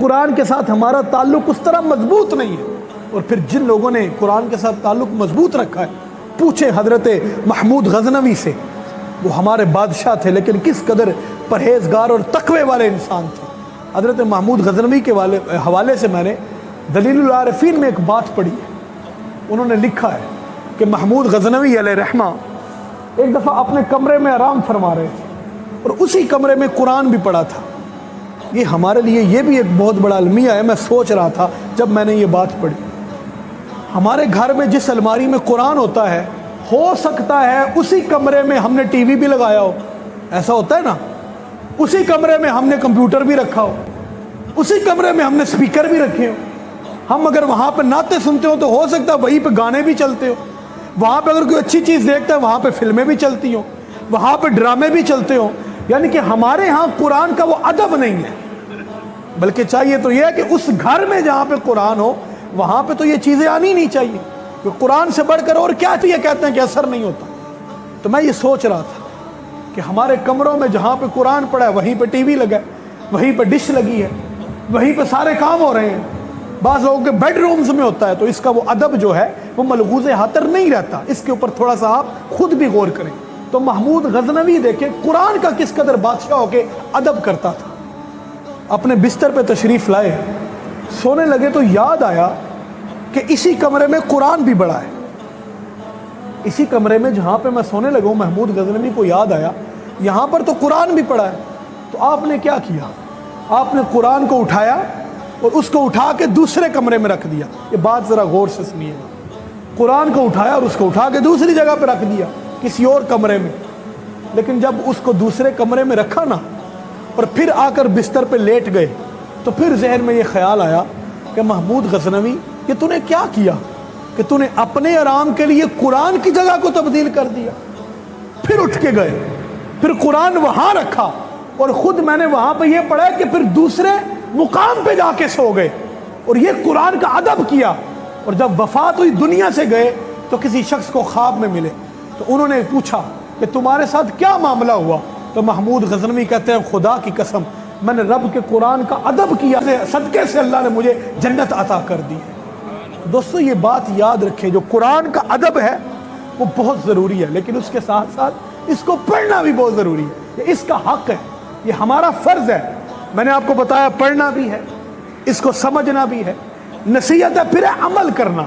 قرآن کے ساتھ ہمارا تعلق اس طرح مضبوط نہیں ہے. اور پھر جن لوگوں نے قرآن کے ساتھ تعلق مضبوط رکھا ہے، پوچھیں حضرت محمود غزنوی سے، وہ ہمارے بادشاہ تھے لیکن کس قدر پرہیزگار اور تقوی والے انسان تھے. حضرت محمود غزنوی کے حوالے سے میں نے دلیل العارفین میں ایک بات پڑھی ہے. انہوں نے لکھا ہے کہ محمود غزنوی علیہ رحمہ ایک دفعہ اپنے کمرے میں آرام فرما رہے تھے اور اسی کمرے میں قرآن بھی پڑھا تھا. یہ ہمارے لیے یہ بھی ایک بہت بڑا المیہ ہے. میں سوچ رہا تھا جب میں نے یہ بات پڑھی، ہمارے گھر میں جس الماری میں قرآن ہوتا ہے، ہو سکتا ہے اسی کمرے میں ہم نے ٹی وی بھی لگایا ہو. ایسا ہوتا ہے نا، اسی کمرے میں ہم نے کمپیوٹر بھی رکھا ہو، اسی کمرے میں ہم نے سپیکر بھی رکھے ہو. ہم اگر وہاں پہ نعتیں سنتے ہو تو ہو سکتا ہے وہیں پہ گانے بھی چلتے ہو. وہاں پہ اگر کوئی اچھی چیز دیکھتا ہے وہاں پہ فلمیں بھی چلتی ہوں، وہاں پہ ڈرامے بھی چلتے ہوں. یعنی کہ ہمارے ہاں قرآن کا وہ ادب نہیں ہے، بلکہ چاہیے تو یہ ہے کہ اس گھر میں جہاں پہ قرآن ہو وہاں پہ تو یہ چیزیں آنی نہیں چاہیے. کہ قرآن سے بڑھ کر اور کیا یہ کہتے ہیں کہ اثر نہیں ہوتا. تو میں یہ سوچ رہا تھا کہ ہمارے کمروں میں جہاں پہ قرآن پڑھا ہے وہیں پہ ٹی وی لگا ہے، وہیں پہ ڈش لگی ہے، وہیں پہ سارے کام ہو رہے ہیں. بعض لوگوں کے بیڈ رومز میں ہوتا ہے، تو اس کا وہ ادب جو ہے وہ ملغوز خاطر نہیں رہتا. اس کے اوپر تھوڑا سا آپ خود بھی غور کریں. تو محمود غزنوی دیکھیں قرآن کا کس قدر بادشاہ ہو کے ادب کرتا تھا. اپنے بستر پہ تشریف لائے، سونے لگے تو یاد آیا کہ اسی کمرے میں قرآن بھی بڑا ہے. اسی کمرے میں جہاں پہ میں سونے لگا ہوں، محمود غزنوی کو یاد آیا یہاں پر تو قرآن بھی پڑا ہے. تو آپ نے کیا کیا؟ آپ نے قرآن کو اٹھایا اور اس کو اٹھا کے دوسرے کمرے میں رکھ دیا. یہ بات ذرا غور سے سنیے گا. قرآن کو اٹھایا اور اس کو اٹھا کے دوسری جگہ پہ رکھ دیا، کسی اور کمرے میں. لیکن جب اس کو دوسرے کمرے میں رکھا نا اور پھر آ کر بستر پہ لیٹ گئے تو پھر ذہن میں یہ خیال آیا کہ محمود غزنوی کہ تو نے کیا کیا کہ تو نے اپنے آرام کے لیے قرآن کی جگہ کو تبدیل کر دیا. پھر اٹھ کے گئے، پھر قرآن وہاں رکھا اور خود میں نے وہاں پہ یہ پڑھا کہ پھر دوسرے مقام پہ جا کے سو گئے اور یہ قرآن کا ادب کیا. اور جب وفات ہوئی دنیا سے گئے تو کسی شخص کو خواب میں ملے تو انہوں نے پوچھا کہ تمہارے ساتھ کیا معاملہ ہوا؟ تو محمود غزنوی کہتے ہیں خدا کی قسم میں نے رب کے قرآن کا ادب کیا، صدقے سے اللہ نے مجھے جنت عطا کر دی. دوستو یہ بات یاد رکھیں، جو قرآن کا ادب ہے وہ بہت ضروری ہے، لیکن اس کے ساتھ ساتھ اس کو پڑھنا بھی بہت ضروری ہے. یہ اس کا حق ہے، یہ ہمارا فرض ہے. میں نے آپ کو بتایا پڑھنا بھی ہے، اس کو سمجھنا بھی ہے، نصیحت ہے پھر عمل کرنا.